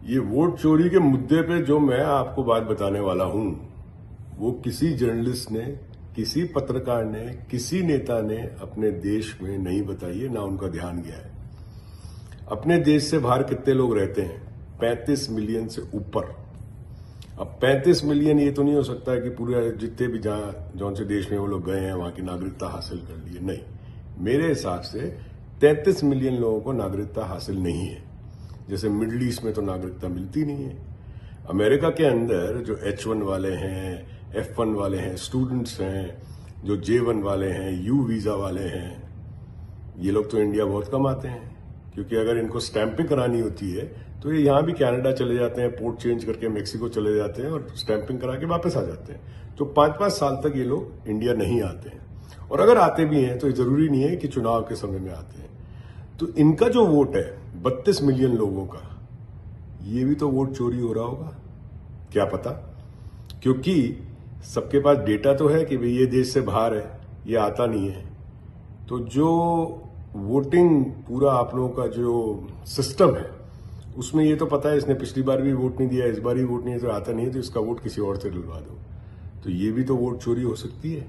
ये वोट चोरी के मुद्दे पे जो मैं आपको बात बताने वाला हूं, वो किसी जर्नलिस्ट ने, किसी पत्रकार ने, किसी नेता ने अपने देश में नहीं बताई है, ना उनका ध्यान गया है। अपने देश से बाहर कितने लोग रहते हैं? 35 मिलियन से ऊपर। अब 35 मिलियन ये तो नहीं हो सकता है कि पूरे जितने भी जौन से देश में वो लोग गए हैं वहां की नागरिकता हासिल कर ली है। नहीं, मेरे हिसाब से 33 मिलियन लोगों को नागरिकता हासिल नहीं है। जैसे मिडिल ईस्ट में तो नागरिकता मिलती नहीं है। अमेरिका के अंदर जो H1 वाले हैं, F1 वाले हैं, स्टूडेंट्स हैं, जो J1 वाले हैं, U वीजा वाले हैं, ये लोग तो इंडिया बहुत कम आते हैं, क्योंकि अगर इनको स्टैंपिंग करानी होती है तो ये यहां भी कनाडा चले जाते हैं, पोर्ट चेंज करके मेक्सिको चले जाते हैं और स्टैंपिंग करा के वापस आ जाते हैं। तो 5-5 साल तक ये लोग इंडिया नहीं आते हैं, और अगर आते भी हैं तो जरूरी नहीं है कि चुनाव के समय में आते हैं। तो इनका जो वोट है 32 मिलियन लोगों का, ये भी तो वोट चोरी हो रहा होगा, क्या पता। क्योंकि सबके पास डेटा तो है कि भाई ये देश से बाहर है, ये आता नहीं है। तो जो वोटिंग पूरा आप लोगों का जो सिस्टम है उसमें ये तो पता है इसने पिछली बार भी वोट नहीं दिया, इस बार ही वोट नहीं है, तो आता नहीं है, तो इसका वोट किसी और से डलवा दो। तो ये भी तो वोट चोरी हो सकती है।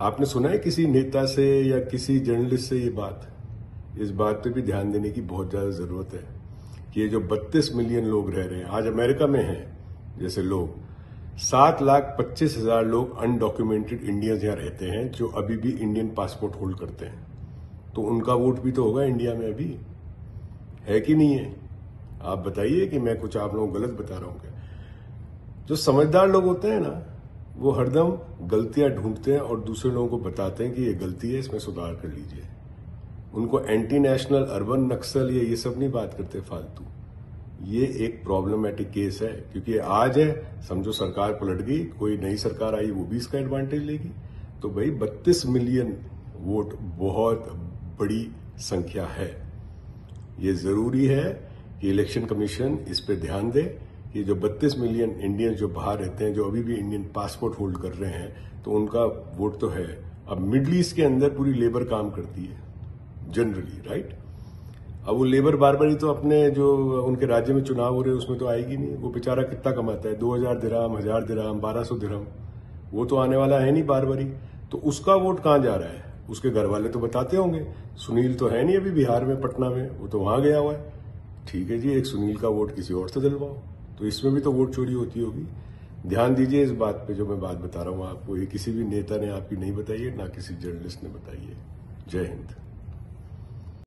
आपने सुना है किसी नेता से या किसी जर्नलिस्ट से ये बात? इस बात पे भी ध्यान देने की बहुत ज्यादा जरूरत है कि ये जो 32 मिलियन लोग रह रहे हैं आज अमेरिका में हैं, जैसे लोग 7,25,000 लोग अनडॉक्यूमेंटेड इंडियंस यहां रहते हैं जो अभी भी इंडियन पासपोर्ट होल्ड करते हैं। तो उनका वोट भी तो होगा इंडिया में, अभी है कि नहीं है? आप बताइए कि मैं कुछ आप लोगों को गलत बता रहा हूं क्या? जो समझदार लोग होते हैं ना, वो हरदम गलतियां ढूंढते हैं और दूसरे लोगों को बताते हैं कि ये गलती है, इसमें सुधार कर लीजिए। उनको एंटी नेशनल, अर्बन नक्सल ये सब नहीं बात करते फालतू। ये एक प्रॉब्लमेटिक केस है, क्योंकि आज है, समझो सरकार पलट गई, कोई नई सरकार आई, वो भी इसका एडवांटेज लेगी। तो भाई 32 मिलियन वोट बहुत बड़ी संख्या है। ये जरूरी है कि इलेक्शन कमीशन इस पे ध्यान दे कि जो 32 मिलियन इंडियन जो बाहर रहते हैं, जो अभी भी इंडियन पासपोर्ट होल्ड कर रहे हैं, तो उनका वोट तो है। अब मिडिल ईस्ट के अंदर पूरी लेबर काम करती है जनरली, राइट? अब वो लेबर बार बार ही तो अपने जो उनके राज्य में चुनाव हो रहे हैं उसमें तो आएगी नहीं। वो बेचारा कितना कमाता है? 2,000 दिरहम, 1,000 दिरहम, 1,200 दिरहम। वो तो आने वाला है नहीं बार बारी। तो उसका वोट कहां जा रहा है? उसके घर वाले तो बताते होंगे। सुनील तो है नहीं अभी बिहार में, पटना में, वो तो वहां गया हुआ है। ठीक है जी, एक सुनील का वोट किसी और से दिलवाओ। तो इसमें भी तो वोट चोरी होती होगी। ध्यान दीजिए इस बात पे जो मैं बात बता रहा हूं आपको। ये किसी भी नेता ने आपकी नहीं बताई है, ना किसी जर्नलिस्ट ने बताई है। जय हिंद।